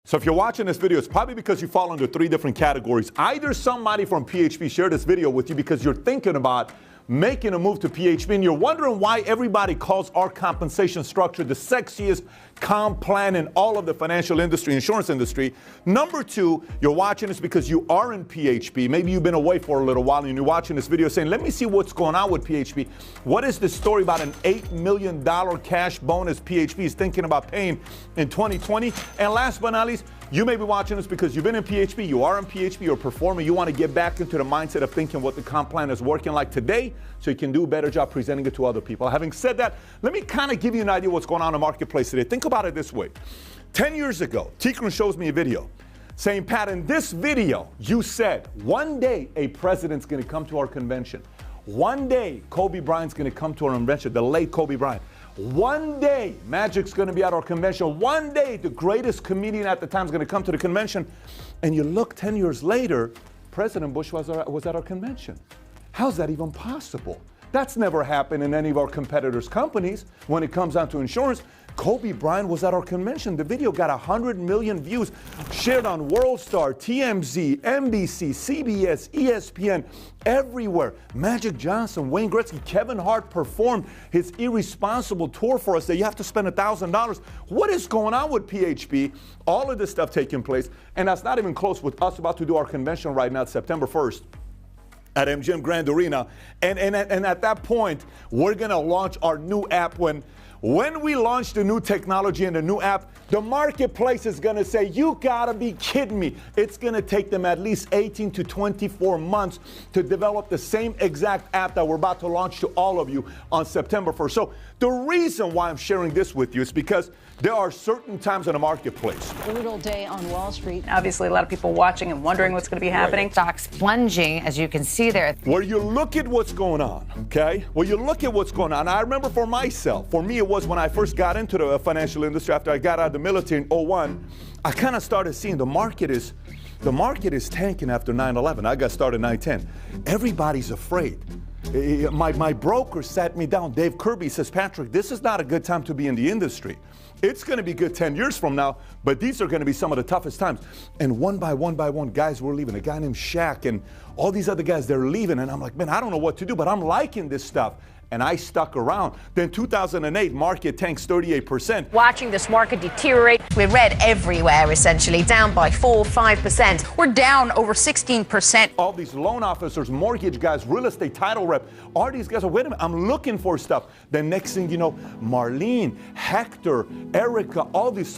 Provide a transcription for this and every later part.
So if you're watching this video, it's probably because you fall into 3 different categories. Either somebody from PHP shared this video with you because you're thinking about making a move to PHP and you're wondering why everybody calls our compensation structure the sexiest comp plan in all of the financial industry, insurance industry. Number 2, you're watching this because you are in PHP. Maybe you've been away for a little while and you're watching this video saying, let me see what's going on with PHP. What is this story about an $8 million cash bonus PHP is thinking about paying in 2020? And last but not least, you may be watching this because you've been in PHP, you are in PHP, you're performing, you want to get back into the mindset of thinking what the comp plan is working like today so you can do a better job presenting it to other people. Having said that, let me kind of give you an idea what's going on in the marketplace today. Think about it this way. 10 years ago, Tikran shows me a video saying, Pat, in this video, you said one day a president's going to come to our convention. One day, Kobe Bryant's going to come to our convention, the late Kobe Bryant. One day, Magic's going to be at our convention. One day, the greatest comedian at the time is going to come to the convention. And you look 10 years later, President Bush was at our convention. How's that even possible? That's never happened in any of our competitors' companies. When it comes down to insurance, Kobe Bryant was at our convention. The video got 100 million views, shared on WorldStar, TMZ, NBC, CBS, ESPN, everywhere. Magic Johnson, Wayne Gretzky, Kevin Hart performed his irresponsible tour for us that you have to spend $1,000. What is going on with PHP? All of this stuff taking place, and that's not even close with us about to do our convention right now, September 1st. At MGM Grand Arena, and at that point, we're gonna launch our new app. When we launch the new technology and the new app, the marketplace is gonna say, you gotta be kidding me. It's gonna take them at least 18 to 24 months to develop the same exact app that we're about to launch to all of you on September 1st. So the reason why I'm sharing this with you is because there are certain times in the marketplace. Brutal day on Wall Street. Obviously, a lot of people watching and wondering what's going to be happening. Right. Stocks plunging, as you can see there. Where you look at what's going on, okay? Where you look at what's going on. I remember for myself, for me it was when I first got into the financial industry after I got out of the military in 2001, I kind of started seeing the market is tanking after 9/11. I got started in 9/10. Everybody's afraid. My broker sat me down, Dave Kirby, says, Patrick, this is not a good time to be in the industry. It's going to be good 10 years from now, but these are going to be some of the toughest times. And one by one, guys were leaving. A guy named Shaq and all these other guys, they're leaving. And I'm like, man, I don't know what to do, but I'm liking this stuff. And I stuck around. Then 2008, market tanks 38%. Watching this market deteriorate, we're red everywhere, essentially, down by 4-5%. We're down over 16%. All these loan officers, mortgage guys, real estate title rep, all these guys are, wait a minute, I'm looking for stuff. Then next thing you know, Marlene, Hector, Erica, all these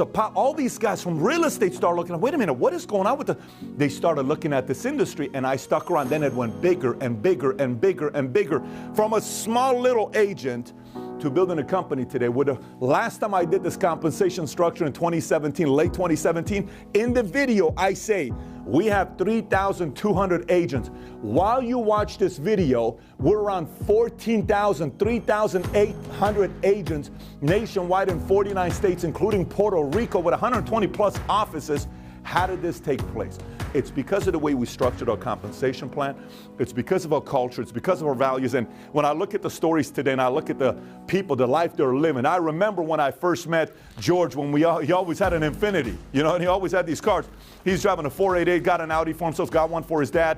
guys from real estate start looking at, wait a minute, what is going on with they started looking at this industry, and I stuck around. Then it went bigger and bigger and bigger and bigger. From a small little agent to building a company today. With the last time I did this compensation structure in 2017, late 2017, in the video I say we have 3,200 agents. While you watch this video, we're around 3,800 agents nationwide in 49 states, including Puerto Rico, with 120 plus offices. How did this take place? It's because of the way we structured our compensation plan. It's because of our culture. It's because of our values. And when I look at the stories today and I look at the people, the life they're living, I remember when I first met George, when he always had an Infiniti, you know, and he always had these cars. He's driving a 488, got an Audi for himself, got one for his dad.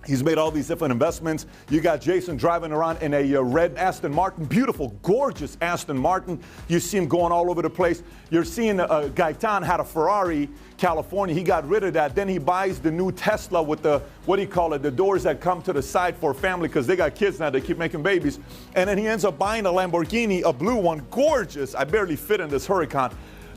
He's made all these different investments. You got Jason driving around in a red Aston Martin, beautiful, gorgeous Aston Martin. You see him going all over the place. You're seeing Gaetan had a Ferrari, California. He got rid of that. Then he buys the new Tesla with the, what do you call it, the doors that come to the side for family because they got kids now. They keep making babies. And then he ends up buying a Lamborghini, a blue one, gorgeous. I barely fit in this Huracan.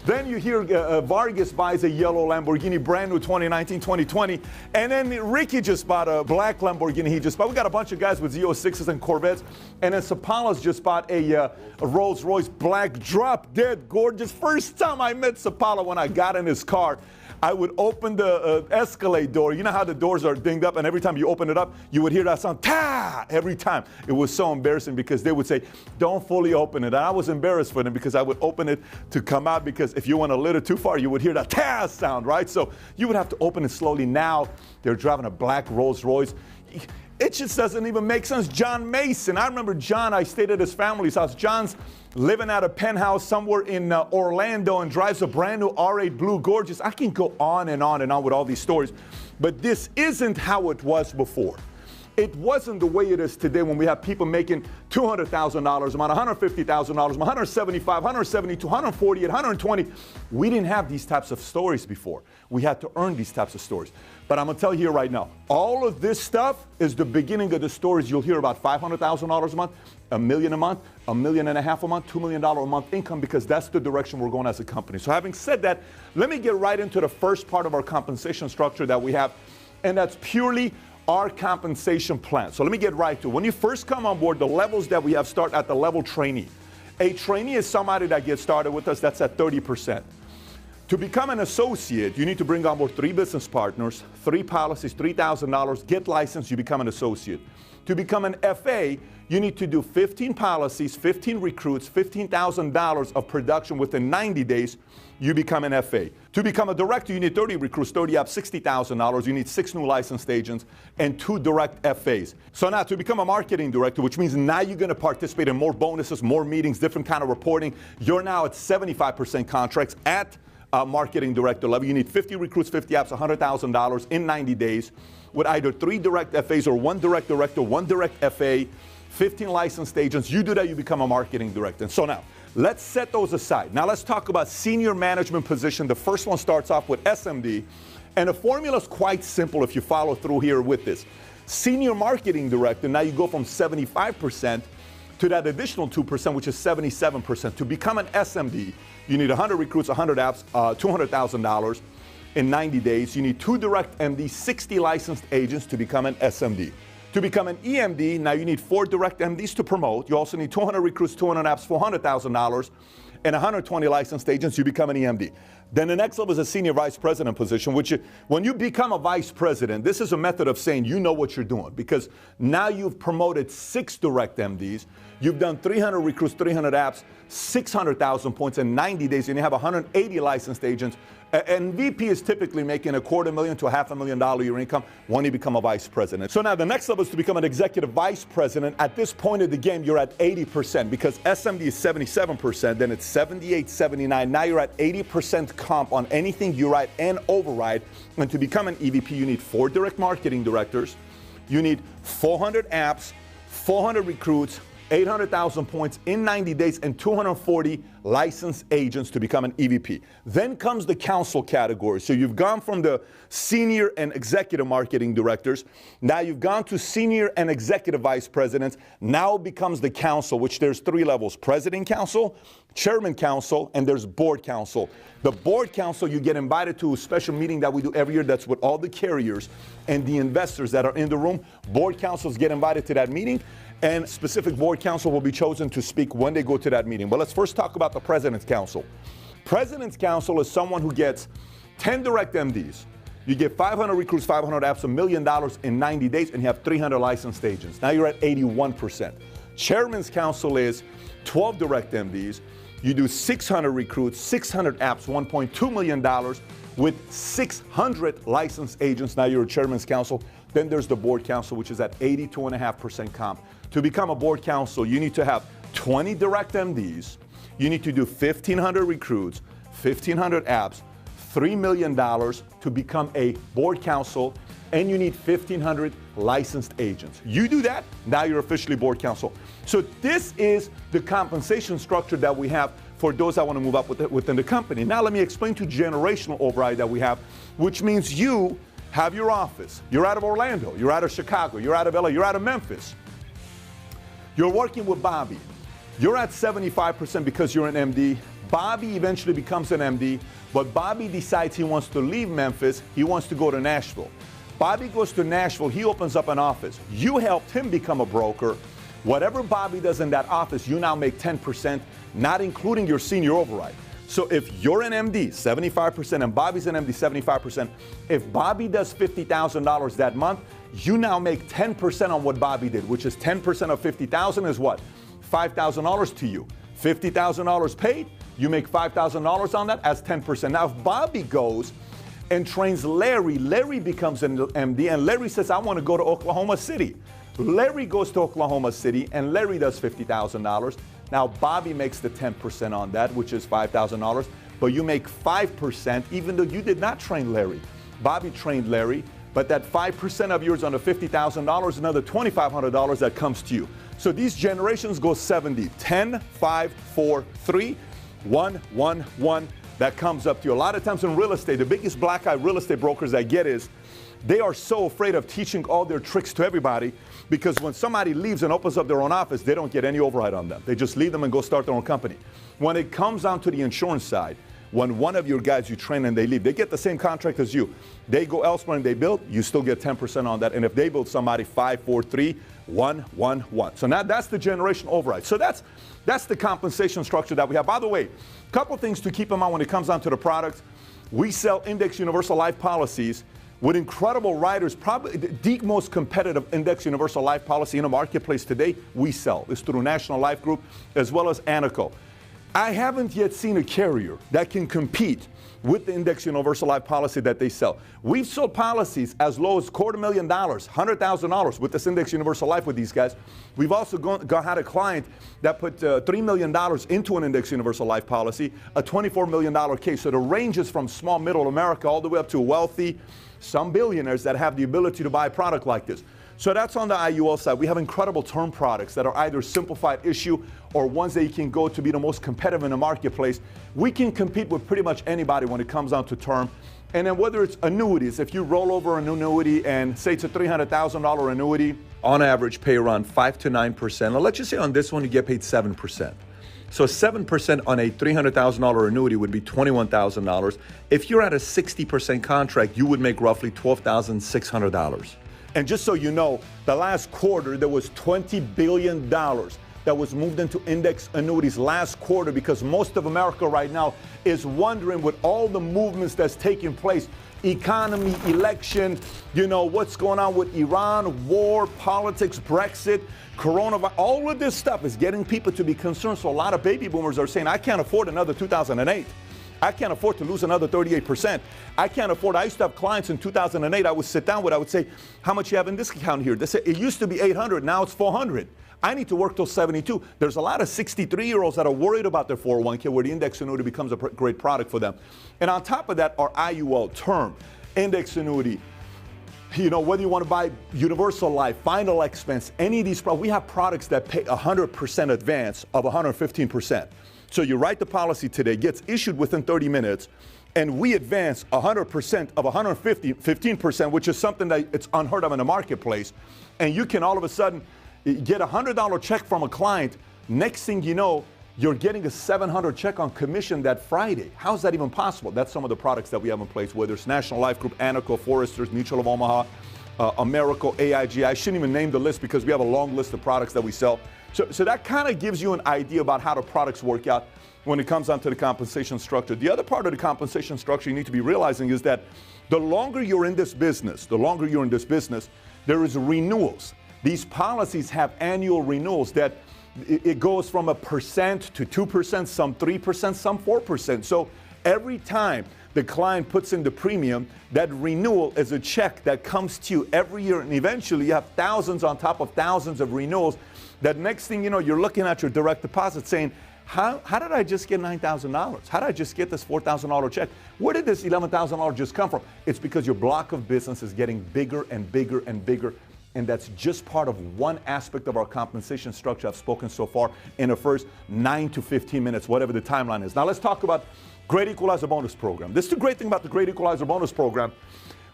Then you hear Vargas buys a yellow Lamborghini, brand new 2019, 2020. And then Ricky just bought a black Lamborghini. We got a bunch of guys with Z06s and Corvettes. And then Sapala's just bought a Rolls Royce black, drop dead gorgeous. First time I met Sapala, when I got in his car, I would open the Escalade door. You know how the doors are dinged up, and every time you open it up, you would hear that sound, ta, every time. It was so embarrassing because they would say, don't fully open it. And I was embarrassed for them because I would open it to come out, because if you went a little too far, you would hear that ta sound, right? So you would have to open it slowly. Now they're driving a black Rolls Royce. it just doesn't even make sense. John Mason, I remember John, I stayed at his family's house. John's living at a penthouse somewhere in Orlando and drives a brand new R8 Blue Gorgeous. I can go on and on and on with all these stories, but this isn't how it was before. It wasn't the way it is today when we have people making $200,000 a month, $150,000 a month, $175,000, $172,000, $148,000, $120,000. We didn't have these types of stories before. We had to earn these types of stories. But I'm going to tell you here right now, all of this stuff is the beginning of the stories you'll hear about. $500,000 a month, $1 million a month, $1.5 million a month, $2 million a month income, because that's the direction we're going as a company. So having said that, let me get right into the first part of our compensation structure that we have, and that's purely our compensation plan. So let me get right to it. When you first come on board, the levels that we have start at the level trainee. A trainee is somebody that gets started with us, that's at 30%. To become an associate, you need to bring on board 3 business partners, 3 policies, $3,000, get licensed, you become an associate. To become an FA, you need to do 15 policies, 15 recruits, $15,000 of production within 90 days, you become an FA. To become a director, you need 30 recruits, 30 up, $60,000. You need 6 new licensed agents and 2 direct FAs. So now to become a marketing director, which means now you're going to participate in more bonuses, more meetings, different kind of reporting. You're now at 75% contracts at marketing director level. You need 50 recruits, 50 apps, $100,000 in 90 days with either 3 direct FAs or 1 direct director, 1 direct FA, 15 licensed agents. You do that, you become a marketing director. And so now, let's set those aside. Now let's talk about senior management position. The first one starts off with SMD, and the formula is quite simple if you follow through here with this. Senior marketing director, now you go from 75% to that additional 2%, which is 77%. To become an SMD, you need 100 recruits, 100 apps, $200,000 in 90 days. You need 2 direct MDs, 60 licensed agents to become an SMD. To become an EMD, now you need 4 direct MDs to promote. You also need 200 recruits, 200 apps, $400,000, and 120 licensed agents, you become an EMD. Then the next level is a senior vice president position, which when you become a vice president, this is a method of saying you know what you're doing, because now you've promoted 6 direct MDs, you've done 300 recruits, 300 apps, 600,000 points in 90 days, and you have 180 licensed agents. And VP is typically making $250,000 to $500,000 a year income when you become a vice president. So now the next level is to become an executive vice president. At this point of the game, you're at 80% because SMD is 77%, then it's 78, 79. Now you're at 80% comp on anything you write and override. And to become an EVP, you need 4 direct marketing directors. You need 400 apps, 400 recruits, 800,000 points in 90 days, and 240 licensed agents to become an EVP. Then comes the council category. So you've gone from the senior and executive marketing directors. Now you've gone to senior and executive vice presidents. Now it becomes the council, which there's 3 levels: president council, chairman council, and there's board council. The board council, you get invited to a special meeting that we do every year. That's with all the carriers and the investors that are in the room. Board councils get invited to that meeting, and specific board council will be chosen to speak when they go to that meeting. But let's first talk about the President's Council. President's Council is someone who gets 10 direct MDs. You get 500 recruits, 500 apps, $1 million in 90 days, and you have 300 licensed agents. Now you're at 81%. Chairman's Council is 12 direct MDs. You do 600 recruits, 600 apps, $1.2 million with 600 licensed agents. Now you're a Chairman's Council. Then there's the board council, which is at 82.5% comp. To become a board council, you need to have 20 direct MDs. You need to do 1,500 recruits, 1,500 apps, $3 million to become a board council, and you need 1,500 licensed agents. You do that, now you're officially board council. So this is the compensation structure that we have for those that want to move up within the company. Now let me explain to generational override that we have, which means you have your office. You're out of Orlando, you're out of Chicago, you're out of LA, you're out of Memphis. You're working with Bobby. You're at 75% because you're an MD. Bobby eventually becomes an MD, but Bobby decides he wants to leave Memphis. He wants to go to Nashville. Bobby goes to Nashville. He opens up an office. You helped him become a broker. Whatever Bobby does in that office, you now make 10%, not including your senior override. So if you're an MD, 75%, and Bobby's an MD, 75%, if Bobby does $50,000 that month, you now make 10% on what Bobby did, which is 10% of $50,000 is what? $5,000 to you. $50,000 paid, you make $5,000 on that as 10%. Now, if Bobby goes and trains Larry. Larry becomes an MD, and Larry says, I want to go to Oklahoma City. Larry goes to Oklahoma City, and Larry does $50,000. Now, Bobby makes the 10% on that, which is $5,000, but you make 5% even though you did not train Larry. Bobby trained Larry, but that 5% of yours on the $50,000, another $2,500 that comes to you. So these generations go 70, 10, 5, 4, 3, 1, 1, 1. That comes up to you. A lot of times in real estate, the biggest black eye real estate brokers I get is they are so afraid of teaching all their tricks to everybody because when somebody leaves and opens up their own office, they don't get any override on them. They just leave them and go start their own company. When it comes down to the insurance side, when one of your guys you train and they leave, they get the same contract as you. They go elsewhere and they build, you still get 10% on that. And if they build somebody 5, 4, 3, 1, 1, 1. So now that's the generation override. So that's the compensation structure that we have. By the way, a couple things to keep in mind when it comes down to the products. We sell index universal life policies with incredible riders, probably the most competitive index universal life policy in the marketplace today we sell. It's through National Life Group as well as Anaco. I haven't yet seen a carrier that can compete with the index universal life policy that they sell. We've sold policies as low as $250,000, $100,000 with this index universal life with these guys. We've also had a client that put $3 million into an index universal life policy, a $24 million case. So the range is from small middle America all the way up to wealthy, some billionaires that have the ability to buy a product like this. So that's on the IUL side. We have incredible term products that are either simplified issue or ones that you can go to be the most competitive in the marketplace. We can compete with pretty much anybody when it comes down to term. And then whether it's annuities, if you roll over an annuity and say it's a $300,000 annuity, on average pay around 5 to 9%. Now let's just say on this one you get paid 7%. So 7% on a $300,000 annuity would be $21,000. If you're at a 60% contract, you would make roughly $12,600. And just so you know, the last quarter, there was $20 billion that was moved into index annuities last quarter because most of America right now is wondering with all the movements that's taking place, economy, election, you know, what's going on with Iran, war, politics, Brexit, coronavirus, all of this stuff is getting people to be concerned. So a lot of baby boomers are saying, I can't afford another 2008. I can't afford to lose another 38%. I can't afford. I used to have clients in 2008 I would sit down with, I would say, how much you have in this account here? They say, it used to be 800, now it's 400. I need to work till 72. There's a lot of 63-year-olds that are worried about their 401k where the index annuity becomes a great product for them. And on top of that, our IUL term, index annuity, you know, whether you want to buy universal life, final expense, any of these products, we have products that pay 100% advance of 115%. So you write the policy today, gets issued within 30 minutes, and we advance 100% of 115%, which is something that it's unheard of in the marketplace. And you can all of a sudden get a $100 check from a client. Next thing you know, you're getting a $700 check on commission that Friday. How's that even possible? That's some of the products that we have in place, whether it's National Life Group, Anaco, Foresters, Mutual of Omaha, Americo, AIG. I shouldn't even name the list because we have a long list of products that we sell. So that kind of gives you an idea about how the products work out when it comes down to the compensation structure. The other part of the compensation structure you need to be realizing is that the longer you're in this business, there is renewals. These policies have annual renewals that it goes from 1% to 2%, some 3%, some 4%. So every time the client puts in the premium, that renewal is a check that comes to you every year, and eventually you have thousands on top of thousands of renewals. That next thing you know, you're looking at your direct deposit saying, how did I just get $9,000? How did I just get this $4,000 check? Where did this $11,000 just come from? It's because your block of business is getting bigger and bigger and bigger. And that's just part of one aspect of our compensation structure I've spoken so far in the first 9 to 15 minutes, whatever the timeline is. Now let's talk about Great Equalizer Bonus Program. This is the great thing about the Great Equalizer Bonus Program.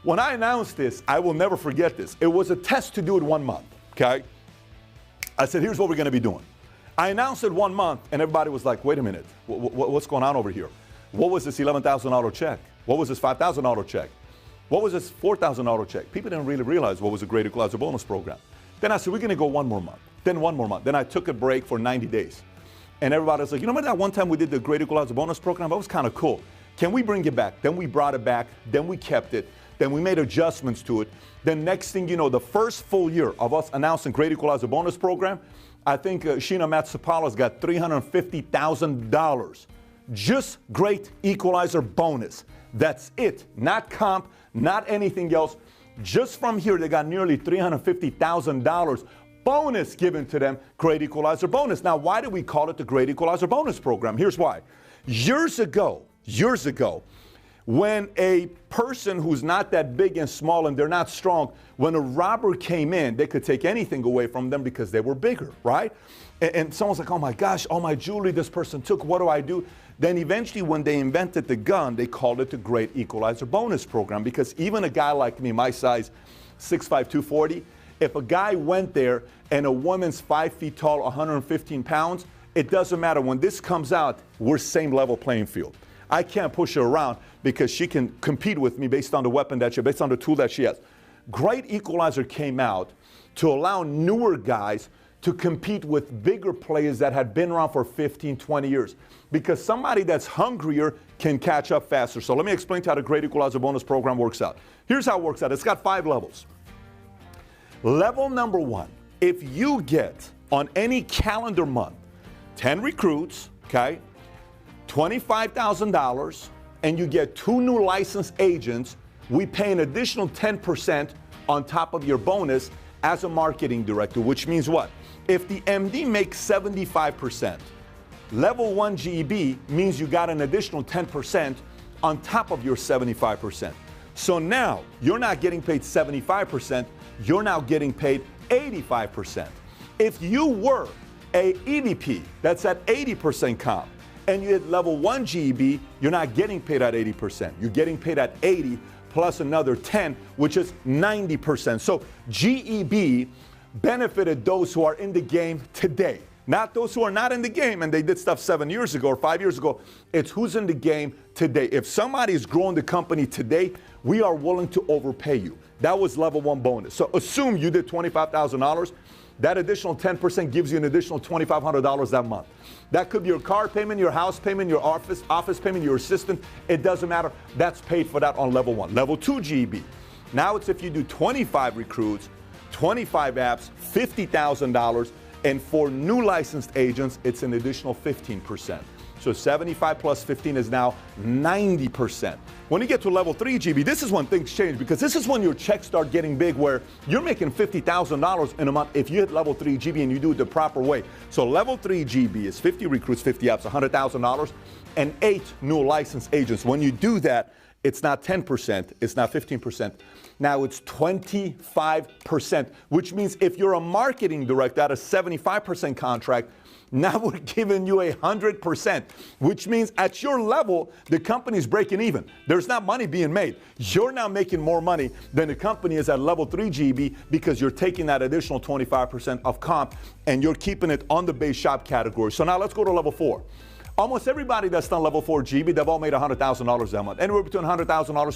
When I announced this, I will never forget this. It was a test to do it 1 month, okay? I said, here's what we're going to be doing. I announced it 1 month, and everybody was like, wait a minute, what's going on over here? What was this $11,000 check? What was this $5,000 check? What was this $4,000 check? People didn't really realize what was a Great Equalizer Bonus Program. Then I said, we're going to go 1 more month, then 1 more month. Then I took a break for 90 days. And everybody was like, you know, remember that one time we did the Great Equalizer Bonus Program? That was kind of cool. Can we bring it back? Then we brought it back. Then we kept it. Then we made adjustments to it. Then next thing you know, the first full year of us announcing Great Equalizer Bonus Program, I think Sheena Matsupala's got $350,000. Just Great Equalizer Bonus. That's it. Not comp, not anything else. Just from here, they got nearly $350,000 bonus given to them, Great Equalizer bonus. Now, why do we call it the Great Equalizer bonus program? Here's why. Years ago, when a person who's not that big and small and they're not strong, when a robber came in, they could take anything away from them because they were bigger, right? And someone's like, oh my gosh, all my jewelry this person took, what do I do? Then eventually when they invented the gun, they called it the Great Equalizer bonus program, because even a guy like me, my size, 6'5", 240, if a guy went there and a woman's 5 feet tall, 115 pounds, it doesn't matter. When this comes out, we're same level playing field. I can't push her around because she can compete with me based on the weapon that she has, based on the tool that she has. Great Equalizer came out to allow newer guys to compete with bigger players that had been around for 15, 20 years. Because somebody that's hungrier can catch up faster. So let me explain to you how the Great Equalizer bonus program works out. Here's how it works out. It's got 5 levels. Level number 1, if you get on any calendar month 10 recruits, okay, $25,000, and you get 2 new licensed agents, we pay an additional 10% on top of your bonus as a marketing director, which means what? If the MD makes 75%, level 1 GEB means you got an additional 10% on top of your 75%. So now you're not getting paid 75%, you're now getting paid 85%. If you were a EVP that's at 80% comp and you hit level 1 GEB, you're not getting paid at 80%. You're getting paid at 80 plus another 10, which is 90%. So GEB benefited those who are in the game today, not those who are not in the game and they did stuff 7 years ago or 5 years ago. It's who's in the game today. If somebody is growing the company today, we are willing to overpay you. That was level 1 bonus. So assume you did $25,000. That additional 10% gives you an additional $2,500 that month. That could be your car payment, your house payment, your office payment, your assistant. It doesn't matter. That's paid for that on level 1. Level 2 GEB. Now it's if you do 25 recruits, 25 apps, $50,000, and for new licensed agents, it's an additional 15%. So 75 plus 15 is now 90%. When you get to level 3 GEB, this is when things change, because this is when your checks start getting big, where you're making $50,000 in a month if you hit level 3 GEB and you do it the proper way. So level 3 GEB is 50 recruits, 50 apps, $100,000, and 8 new licensed agents. When you do that, it's not 10%, it's not 15%. Now it's 25%, which means if you're a marketing director at a 75% contract, now we're giving you 100%, which means at your level, the company's breaking even. There's not money being made. You're now making more money than the company is at level 3 GEB because you're taking that additional 25% of comp and you're keeping it on the base shop category. So now let's go to level 4. Almost everybody that's done level 4 GEB, they've all made $100,000 that month. Anywhere between $100,000 to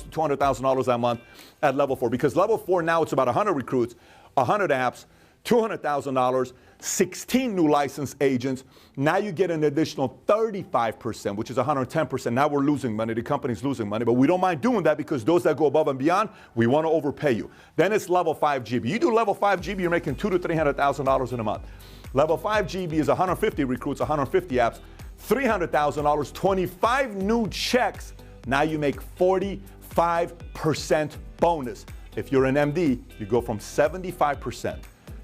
$200,000 that month at level 4. Because level 4 now it's about 100 recruits, 100 apps, $200,000, 16 new licensed agents. Now you get an additional 35%, which is 110%. Now we're losing money. The company's losing money, but we don't mind doing that because those that go above and beyond, we want to overpay you. Then it's level 5 GEB. You do level 5 GEB, you're making $200,000 to $300,000 in a month. Level 5 GEB is 150 recruits, 150 apps, $300,000, 25 new checks. Now you make 45% bonus. If you're an MD, you go from 75%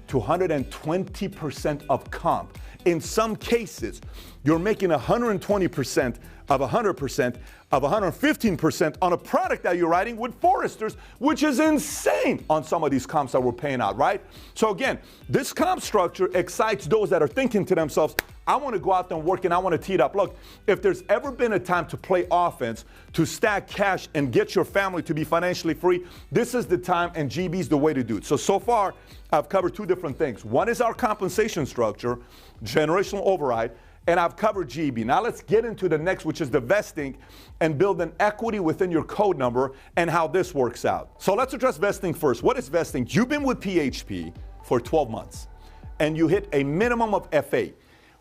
to 120% of comp. In some cases, you're making 120% of 100% of 115% on a product that you're writing with Foresters, which is insane on some of these comps that we're paying out, right? So again, this comp structure excites those that are thinking to themselves, I want to go out there and work and I want to tee it up. Look, if there's ever been a time to play offense, to stack cash and get your family to be financially free, this is the time, and GEB's the way to do it. So far, I've covered 2 different things. One is our compensation structure, generational override, and I've covered GEB. Now let's get into the next, which is the vesting, and build an equity within your code number and how this works out. So let's address vesting first. What is vesting? You've been with PHP for 12 months, and you hit a minimum of FA.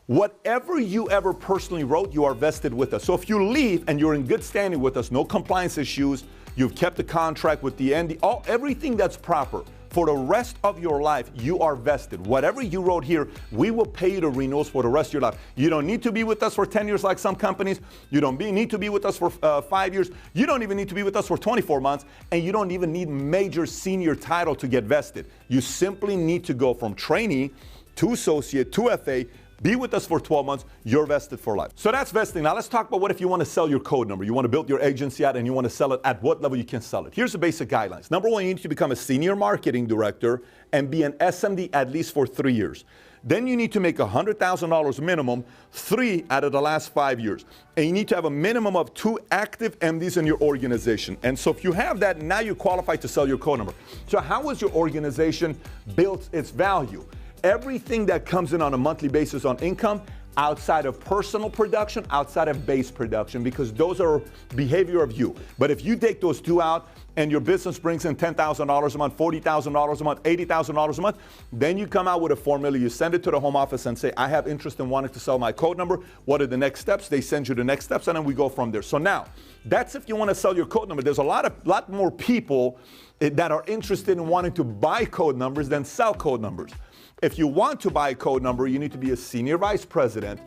Whatever you ever personally wrote, you are vested with us. So if you leave and you're in good standing with us, no compliance issues, you've kept the contract with the ND, everything that's proper For the rest of your life, you are vested. Whatever you wrote here, we will pay you the renewals for the rest of your life. You don't need to be with us for 10 years like some companies. You don't need to be with us for 5 years. You don't even need to be with us for 24 months. And you don't even need major senior title to get vested. You simply need to go from trainee to associate to FA. Be with us for 12 months, you're vested for life. So that's vesting. Now let's talk about what if you want to sell your code number. You want to build your agency out and you want to sell it. At what level you can sell it? Here's the basic guidelines. Number one, you need to become a senior marketing director and be an SMD at least for 3 years. Then you need to make $100,000 minimum 3 out of the last 5 years. And you need to have a minimum of 2 active MDs in your organization. And so if you have that, now you're qualified to sell your code number. So how has your organization built its value? Everything that comes in on a monthly basis on income, outside of personal production, outside of base production, because those are behavior of you. But if you take those 2 out and your business brings in $10,000 a month, $40,000 a month, $80,000 a month, then you come out with a formula, you send it to the home office and say, I have interest in wanting to sell my code number. What are the next steps? They send you the next steps and then we go from there. So now, that's if you want to sell your code number. There's a lot more people that are interested in wanting to buy code numbers than sell code numbers. If you want to buy a code number, you need to be a senior vice president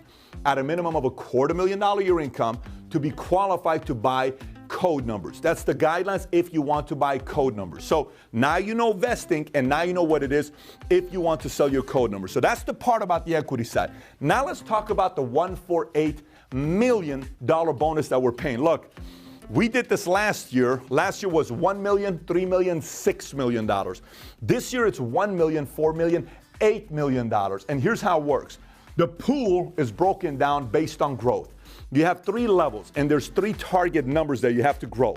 at a minimum of $250,000 a year income to be qualified to buy code numbers. That's the guidelines if you want to buy code numbers. So now you know vesting and now you know what it is if you want to sell your code number. So that's the part about the equity side. Now let's talk about the $148 million bonus that we're paying. Look, we did this last year. Last year was $1 million, $3 million, $6 million. This year it's $1 million, $4 million, $8 million. And here's how it works. The pool is broken down based on growth. You have 3 levels, and there's 3 target numbers that you have to grow.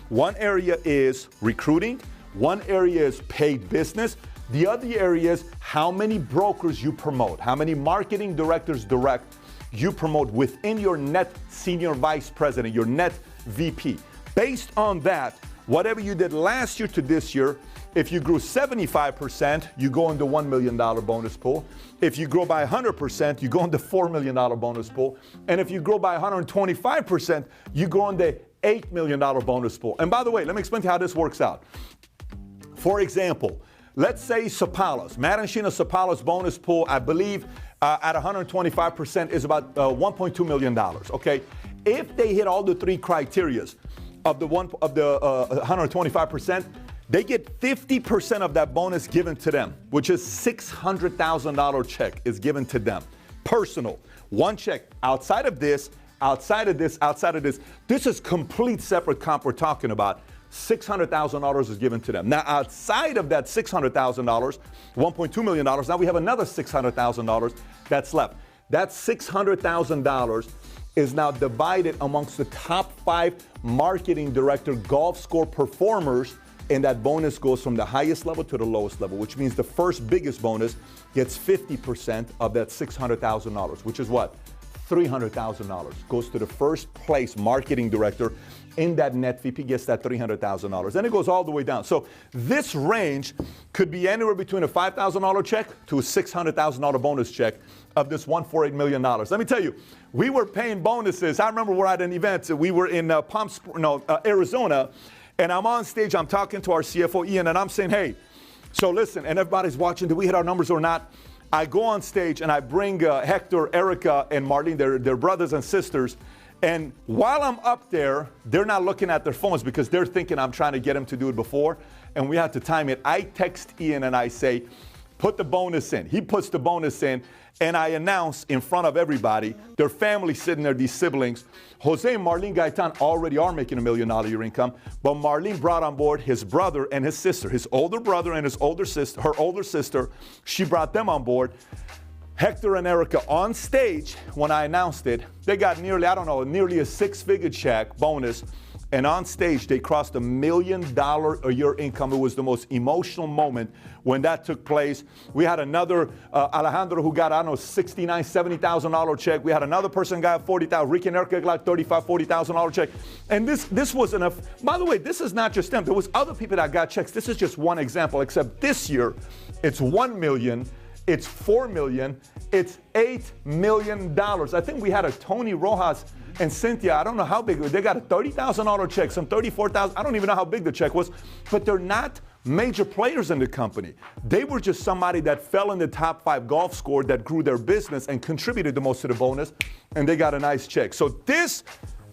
One area is recruiting. One area is paid business. The other area is how many brokers you promote, how many marketing directors you promote within your net senior vice president, your net VP. Based on that, whatever you did last year to this year, if you grew 75%, you go into $1 million bonus pool. If you grow by 100%, you go into $4 million bonus pool. And if you grow by 125%, you go into $8 million bonus pool. And by the way, let me explain to you how this works out. For example, let's say Sapalas, Matt and Sheena Sapalas bonus pool, I believe at 125% is about $1.2 million, okay? If they hit all the 3 criterias of the 125%, they get 50% of that bonus given to them, which is $600,000 check is given to them. Personal, 1 check. Outside of this, this is complete separate comp we're talking about. $600,000 is given to them. Now, outside of that $600,000, $1.2 million, now we have another $600,000 that's left. That $600,000 is now divided amongst the top 5 marketing director golf score performers, and that bonus goes from the highest level to the lowest level, which means the first biggest bonus gets 50% of that $600,000, which is what? $300,000 goes to the first place marketing director in that net VP, gets that $300,000. And it goes all the way down. So this range could be anywhere between a $5,000 check to a $600,000 bonus check of this $148 million. Let me tell you, we were paying bonuses. I remember we're at an event. We were in Arizona, and I'm on stage. I'm talking to our CFO, Ian, and I'm saying, hey, so listen, and everybody's watching. Did we hit our numbers or not? I go on stage, and I bring Hector, Erica, and Marlene, their brothers and sisters. And while I'm up there, they're not looking at their phones because they're thinking I'm trying to get them to do it before. And we had to time it. I text Ian, and I say, put the bonus in. He puts the bonus in. And I announce in front of everybody, their family sitting there, these siblings, Jose and Marlene Gaitan already are making $1 million a year income, but Marlene brought on board his brother and his sister, his older brother and his older sister, her older sister. She brought them on board. Hector and Erica on stage, when I announced it, they got nearly a 6-figure check bonus. And on stage, they crossed $1 million a year income. It was the most emotional moment when that took place. We had another Alejandro who got, $69,000, $70,000 check. We had another person got $40,000. Ricky and Erica got $35,000, $40,000 check. And this was enough. By the way, this is not just them. There was other people that got checks. This is just one example, except this year, it's $1 million. It's $4 million. It's $8 million. I think we had a Tony Rojas and Cynthia. I don't know how big. They got a $30,000 check, some $34,000. I don't even know how big the check was. But they're not major players in the company. They were just somebody that fell in the top 5 golf score that grew their business and contributed the most to the bonus, and they got a nice check. So this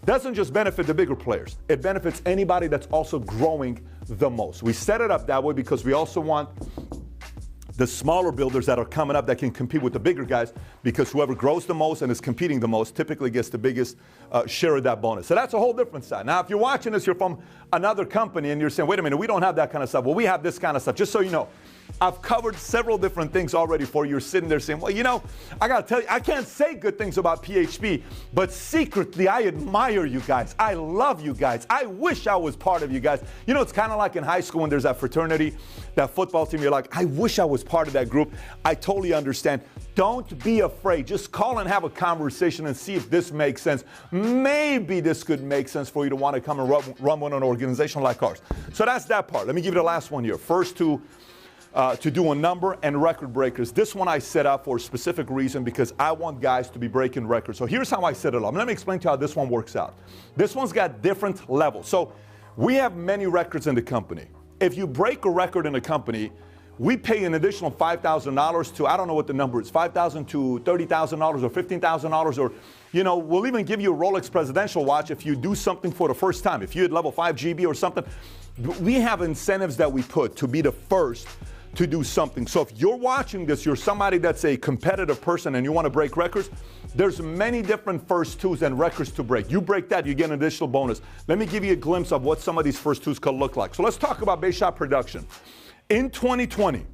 doesn't just benefit the bigger players. It benefits anybody that's also growing the most. We set it up that way because we also want the smaller builders that are coming up that can compete with the bigger guys, because whoever grows the most and is competing the most typically gets the biggest share of that bonus. So that's a whole different side. Now, if you're watching this, you're from another company and you're saying, wait a minute, we don't have that kind of stuff. Well, we have this kind of stuff. Just so you know, I've covered several different things already for you. You're sitting there saying, well, you know, I got to tell you, I can't say good things about PHP, but secretly, I admire you guys. I love you guys. I wish I was part of you guys. You know, it's kind of like in high school when there's that fraternity, that football team. You're like, I wish I was part of that group. I totally understand. Don't be afraid. Just call and have a conversation and see if this makes sense. Maybe this could make sense for you to want to come and run with an organization like ours. So that's that part. Let me give you the last one here. First two, to do a number and record breakers. This one I set up for a specific reason because I want guys to be breaking records. So here's how I set it up. Let me explain to you how this one works out. This one's got different levels. So we have many records in the company. If you break a record in a company, we pay an additional $5,000 to, I don't know what the number is, $5,000 to $30,000 or $15,000, or, you know, we'll even give you a Rolex Presidential watch if you do something for the first time. If you had level 5 GB or something, we have incentives that we put to be the first to do something. So if you're watching this, you're somebody that's a competitive person and you want to break records, there's many different first twos and records to break. You break that, you get an additional bonus. Let me give you a glimpse of what some of these first twos could look like. So let's talk about base shot production. In 2020,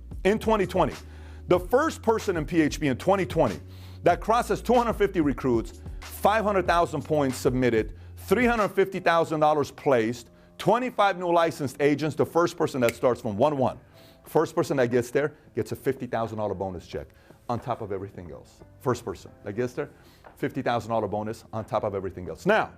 the first person in PHP in 2020 that crosses 250 recruits, 500,000 points submitted, $350,000 placed, 25 new licensed agents, the first person that starts from 1-1. First person that gets there gets a $50,000 bonus check on top of everything else. First person that gets there, $50,000 bonus on top of everything else. Now,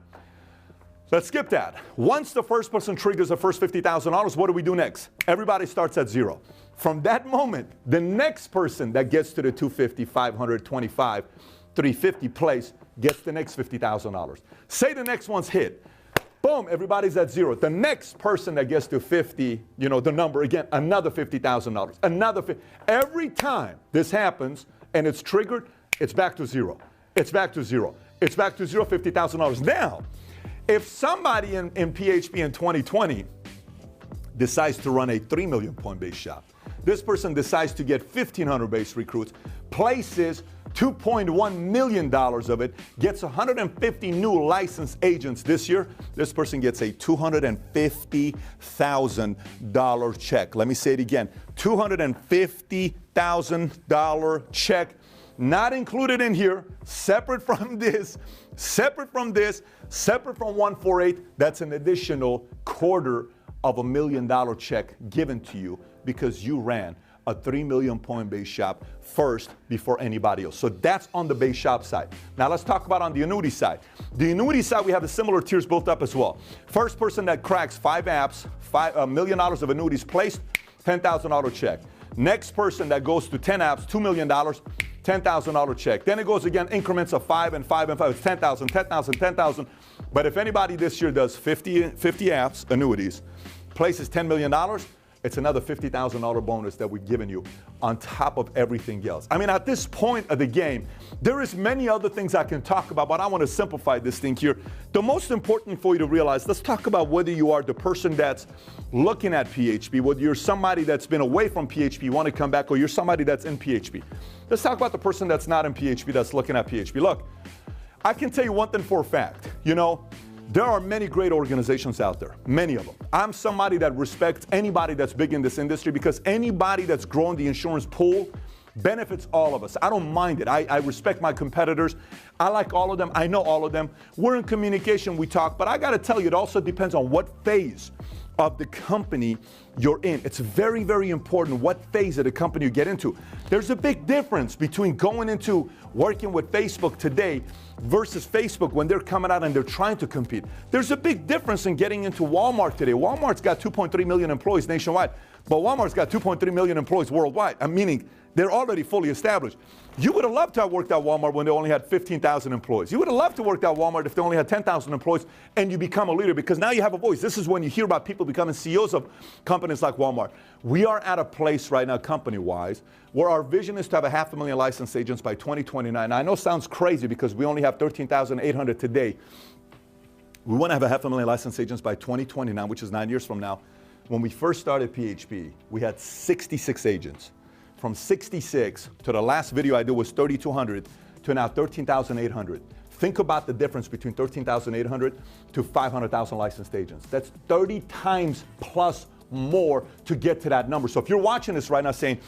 let's skip that. Once the first person triggers the first $50,000, what do we do next? Everybody starts at 0. From that moment, the next person that gets to the 250, 500, 25, 350 place gets the next $50,000. Say the next one's hit. Boom, everybody's at 0. The next person that gets to 50, you know, the number, again, another $50,000. Another 50. Every time this happens and it's triggered, it's back to 0. It's back to 0. It's back to 0, $50,000. Now, if somebody in PHP in 2020 decides to run a 3 million point base shop, this person decides to get 1,500 base recruits, places $2.1 million of it, gets 150 new licensed agents this year, this person gets a $250,000 check. Let me say it again, $250,000 check, not included in here, separate from this, separate from 148, that's an additional $250,000 check given to you because you ran a 3 million point base shop first before anybody else. So that's on the base shop side. Now let's talk about on the annuity side. The annuity side, we have the similar tiers built up as well. First person that cracks 5 apps, $1 million of annuities placed, $10,000 check. Next person that goes to 10 apps, $2 million, $10,000 check. Then it goes again, increments of 5 and 5 and 5. It's 10,000, 10,000, 10,000. But if anybody this year does 50 apps, annuities, places $10 million, it's another $50,000 bonus that we've given you on top of everything else. I mean, at this point of the game, there is many other things I can talk about, but I want to simplify this thing here. The most important for you to realize, let's talk about whether you are the person that's looking at PHP, whether you're somebody that's been away from PHP, want to come back, or you're somebody that's in PHP. Let's talk about the person that's not in PHP, that's looking at PHP. Look, I can tell you one thing for a fact. You know, there are many great organizations out there, many of them. I'm somebody that respects anybody that's big in this industry because anybody that's growing the insurance pool benefits all of us. I don't mind it. I respect my competitors. I like all of them. I know all of them. We're in communication, we talk, but I got to tell you, it also depends on what phase of the company you're in. It's very, very important what phase of the company you get into. There's a big difference between going into working with Facebook today versus Facebook when they're coming out and they're trying to compete. There's a big difference in getting into Walmart today. Walmart's got 2.3 million employees nationwide, but Walmart's got 2.3 million employees worldwide. I'm meaning They're already fully established. You would have loved to have worked at Walmart when they only had 15,000 employees. You would have loved to work at Walmart if they only had 10,000 employees, and you become a leader because now you have a voice. This is when you hear about people becoming CEOs of companies like Walmart. We are at a place right now, company-wise, where our vision is to have 500,000 licensed agents by 2029. I know it sounds crazy because we only have 13,800 today. We want to have 500,000 licensed agents by 2029, which is 9 years from now. When we first started PHP, we had 66 agents. From 66 to the last video I did was 3,200 to now 13,800. Think about the difference between 13,800 to 500,000 licensed agents. That's 30 times plus more to get to that number. So if you're watching this right now saying,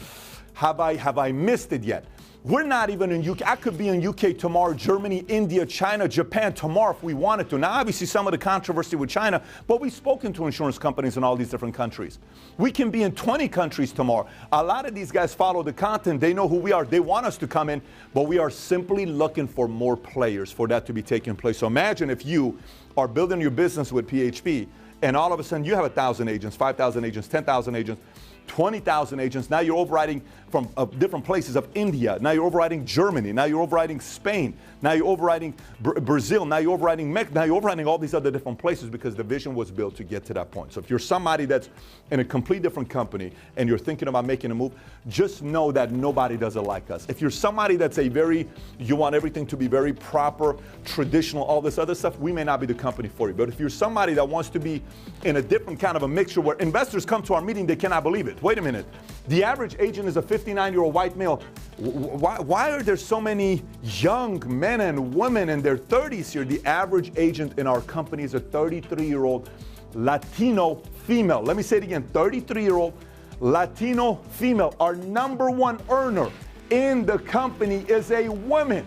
have I missed it yet? We're not even in UK. I could be in UK tomorrow, Germany, India, China, Japan tomorrow if we wanted to. Now, obviously, some of the controversy with China, but we've spoken to insurance companies in all these different countries. We can be in 20 countries tomorrow. A lot of these guys follow the content. They know who we are. They want us to come in, but we are simply looking for more players for that to be taking place. So imagine if you are building your business with PHP, and all of a sudden you have 1,000 agents, 5,000 agents, 10,000 agents, 20,000 agents. Now you're overriding from different places of India. Now you're overriding Germany. Now you're overriding Spain. Now you're overriding Brazil. Now you're overriding Mexico. Now you're overriding all these other different places because the vision was built to get to that point. So if you're somebody that's in a complete different company and you're thinking about making a move, just know that nobody does it like us. If you're somebody that's you want everything to be very proper, traditional, all this other stuff, we may not be the company for you. But if you're somebody that wants to be in a different kind of a mixture where investors come to our meeting, they cannot believe it. Wait a minute. The average agent is a 59-year-old white male. Why are there so many young men and women in their 30s here? The average agent in our company is a 33-year-old Latino female. Let me say it again, 33-year-old Latino female. Our number one earner in the company is a woman.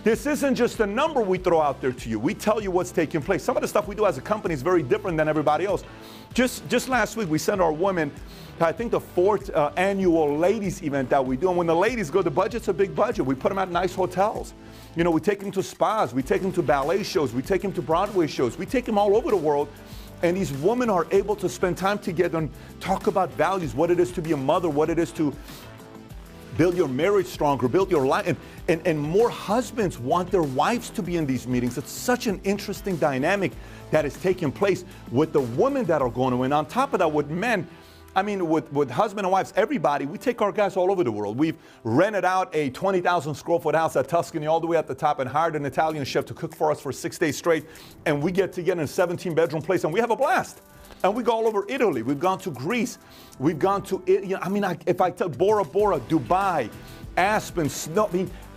This isn't just a number we throw out there to you. We tell you what's taking place. Some of the stuff we do as a company is very different than everybody else. Just last week, we sent our women, I think, the 4th annual ladies event that we do. And when the ladies go, the budget's a big budget. We put them at nice hotels. You know, we take them to spas. We take them to ballet shows. We take them to Broadway shows. We take them all over the world. And these women are able to spend time together and talk about values, what it is to be a mother, what it is to build your marriage stronger, build your life. And more husbands want their wives to be in these meetings. It's such an interesting dynamic that is taking place with the women that are going to win. On top of that, with men, I mean, with husband and wives, everybody, we take our guys all over the world. We've rented out a 20,000 square foot house at Tuscany all the way at the top and hired an Italian chef to cook for us for 6 days straight. And we get together in a 17-bedroom place and we have a blast. And we go all over Italy. We've gone to Greece. We've gone to, if I tell Bora Bora, Dubai, Aspen, Snow,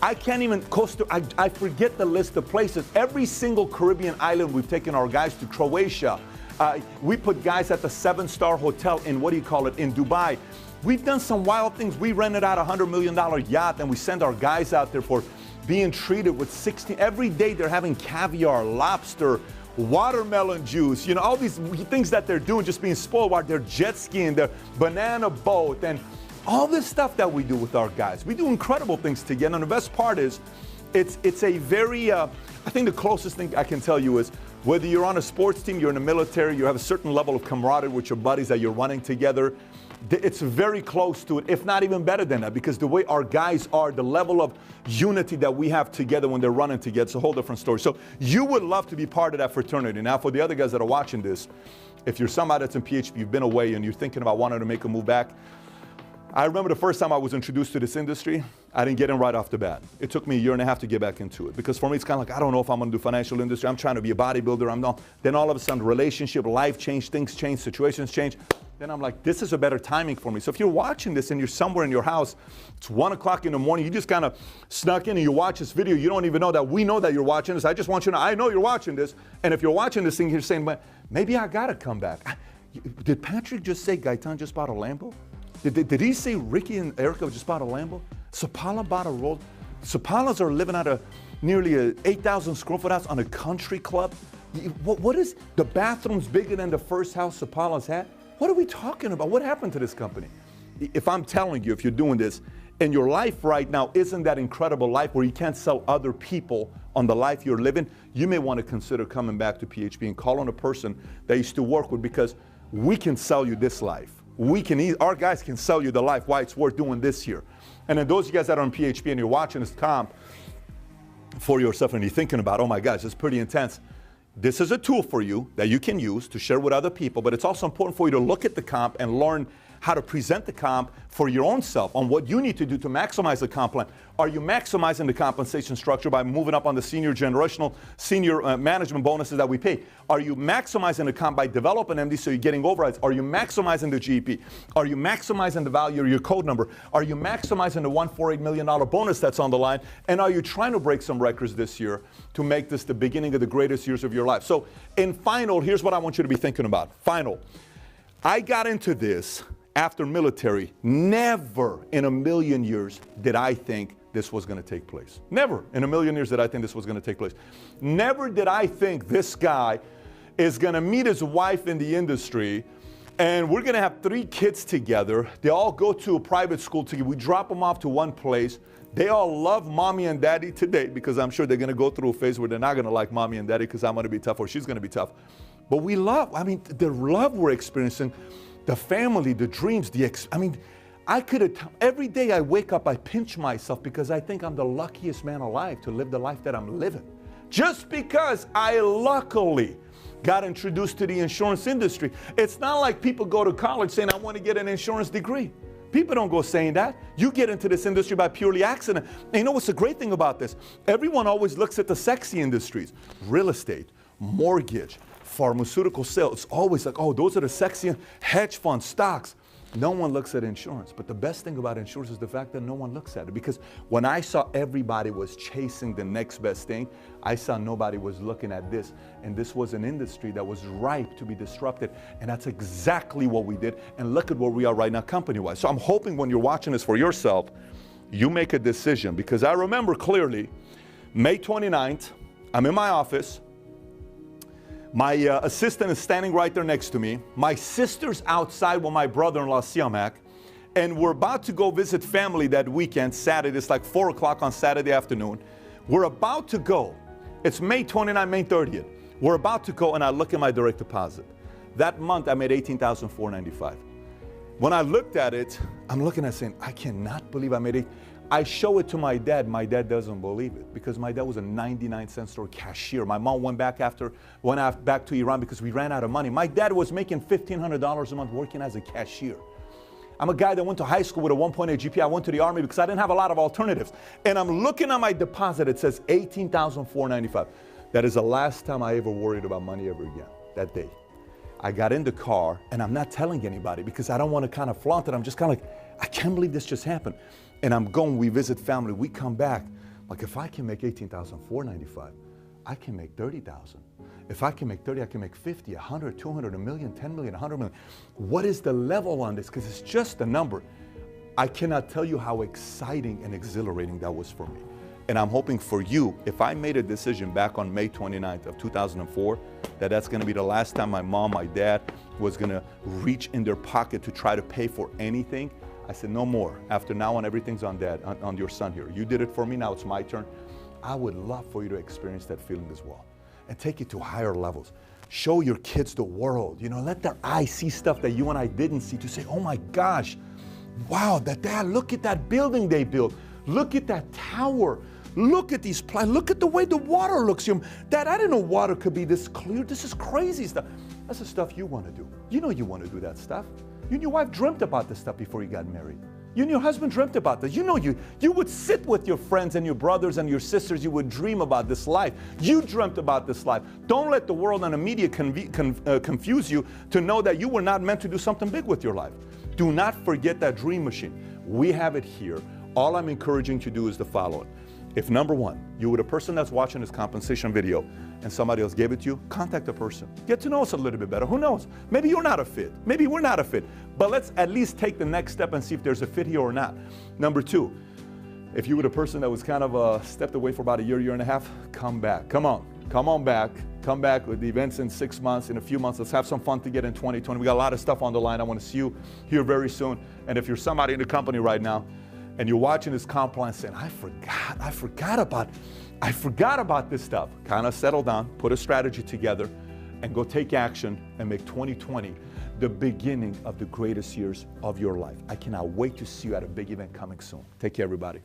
I can't even, I forget the list of places. Every single Caribbean island we've taken our guys to. Croatia. We put guys at the 7-star hotel in, in Dubai. We've done some wild things. We rented out a $100 million yacht and we send our guys out there for being treated with 16, every day they're having caviar, lobster, watermelon juice, you know, all these things that they're doing, just being spoiled while they're jet skiing, their banana boat, and all this stuff that we do with our guys. We do incredible things together. And the best part is, it's a very, I think the closest thing I can tell you is, whether you're on a sports team, you're in the military, you have a certain level of camaraderie with your buddies that you're running together, it's very close to it, if not even better than that, because the way our guys are, the level of unity that we have together when they're running together, it's a whole different story. So you would love to be part of that fraternity. Now, for the other guys that are watching this, if you're somebody that's in PHP, you've been away and you're thinking about wanting to make a move back, I remember the first time I was introduced to this industry, I didn't get in right off the bat. It took me a year and a half to get back into it. Because for me, it's kind of like, I don't know if I'm going to do financial industry. I'm trying to be a bodybuilder. I'm not. Then all of a sudden, relationship, life change, things change, situations change. Then I'm like, this is a better timing for me. So if you're watching this and you're somewhere in your house, it's 1 o'clock in the morning, you just kind of snuck in and you watch this video, you don't even know that we know that you're watching this. I just want you to know, I know you're watching this. And if you're watching this thing, you're saying, but maybe I got to come back. Did Patrick just say Gaetan just bought a Lambo? Did he say Ricky and Erica just bought a Lambo? Sapala bought a Rolls. Sapalas are living out of nearly a 8,000 square foot house on a country club. What is, the bathroom's bigger than the first house Sapalas had? What are we talking about? What happened to this company? If I'm telling you, if you're doing this, and your life right now isn't that incredible life where you can't sell other people on the life you're living, you may want to consider coming back to PHP and call on a person that you still work with, because we can sell you this life. our guys can sell you the life, why it's worth doing this here. And then those of you guys that are on PHP and you're watching this comp for yourself and you're thinking about, oh my gosh, it's pretty intense. This is a tool for you that you can use to share with other people, but it's also important for you to look at the comp and learn how to present the comp for your own self on what you need to do to maximize the comp plan. Are you maximizing the compensation structure by moving up on the senior management bonuses that we pay? Are you maximizing the comp by developing MD so you're getting overrides? Are you maximizing the GP? Are you maximizing the value of your code number? Are you maximizing the $148 million bonus that's on the line? And are you trying to break some records this year to make this the beginning of the greatest years of your life? So in final, here's what I want you to be thinking about. Final, I got into this after military. Never in a million years did I think this was going to take place. Never in a million years did I think this was going to take place. Never did I think this guy is going to meet his wife in the industry and we're going to have 3 kids together. They all go to a private school together. We drop them off to one place. They all love mommy and daddy today because I'm sure they're going to go through a phase where they're not going to like mommy and daddy because I'm going to be tough or she's going to be tough. But we love, the love we're experiencing, the family, the dreams, I could have, every day I wake up, I pinch myself because I think I'm the luckiest man alive to live the life that I'm living. Just because I luckily got introduced to the insurance industry. It's not like people go to college saying, I want to get an insurance degree. People don't go saying that. You get into this industry by purely accident. And you know what's the great thing about this? Everyone always looks at the sexy industries. Real estate, mortgage, pharmaceutical sales. It's always like, oh, those are the sexy hedge funds, stocks. No one looks at insurance. But the best thing about insurance is the fact that no one looks at it. Because when I saw everybody was chasing the next best thing, I saw nobody was looking at this. And this was an industry that was ripe to be disrupted. And that's exactly what we did. And look at where we are right now company-wise. So I'm hoping when you're watching this for yourself, you make a decision. Because I remember clearly, May 29th, I'm in my office. My assistant is standing right there next to me. My sister's outside with my brother-in-law, Siamak. And we're about to go visit family that weekend, Saturday. It's like 4 o'clock on Saturday afternoon. We're about to go. It's May 29th, May 30th. We're about to go, and I look at my direct deposit. That month, I made $18,495. When I looked at it, I'm looking at it saying, I cannot believe I made it. I show it to my dad. My dad doesn't believe it because my dad was a 99-cent store cashier. My mom went back to Iran because we ran out of money. My dad was making $1,500 a month working as a cashier. I'm a guy that went to high school with a 1.8 GPA. I went to the Army because I didn't have a lot of alternatives. And I'm looking at my deposit. It says $18,495. That is the last time I ever worried about money ever again, that day. I got in the car, and I'm not telling anybody because I don't want to kind of flaunt it. I'm just kind of like, I can't believe this just happened. And I'm going, we visit family, we come back. Like, if I can make $18,495, I can make $30,000. If I can make 30, I can make 50, 100, 200, a million, 10 million, 100 million. What is the level on this? Because it's just a number. I cannot tell you how exciting and exhilarating that was for me. And I'm hoping for you, if I made a decision back on May 29th of 2004, that's going to be the last time my mom, my dad was going to reach in their pocket to try to pay for anything. I said, no more. After now on, everything's on dad, on your son here. You did it for me, now it's my turn. I would love for you to experience that feeling as well and take it to higher levels. Show your kids the world. You know, let their eyes see stuff that you and I didn't see to say, oh my gosh, wow, dad, look at that building they built. Look at that tower. Look at these plants. Look at the way the water looks. Dad, I didn't know water could be this clear. This is crazy stuff. That's the stuff you want to do. You know you want to do that stuff. You and your wife dreamt about this stuff before you got married. You and your husband dreamt about this. You know you would sit with your friends and your brothers and your sisters. You would dream about this life. You dreamt about this life. Don't let the world and the media confuse you to know that you were not meant to do something big with your life. Do not forget that dream machine. We have it here. All I'm encouraging you to do is the following. If number one, you were the person that's watching this compensation video and somebody else gave it to you, contact the person. Get to know us a little bit better. Who knows? Maybe you're not a fit. Maybe we're not a fit. But let's at least take the next step and see if there's a fit here or not. Number two, if you were the person that was kind of stepped away for about a year and a half, come back. Come on back. Come back with the events in 6 months, in a few months. Let's have some fun together in 2020. We got a lot of stuff on the line. I want to see you here very soon. And if you're somebody in the company right now, and you're watching this comp plan saying, I forgot about this stuff. Kind of settle down, put a strategy together, and go take action and make 2020 the beginning of the greatest years of your life. I cannot wait to see you at a big event coming soon. Take care, everybody.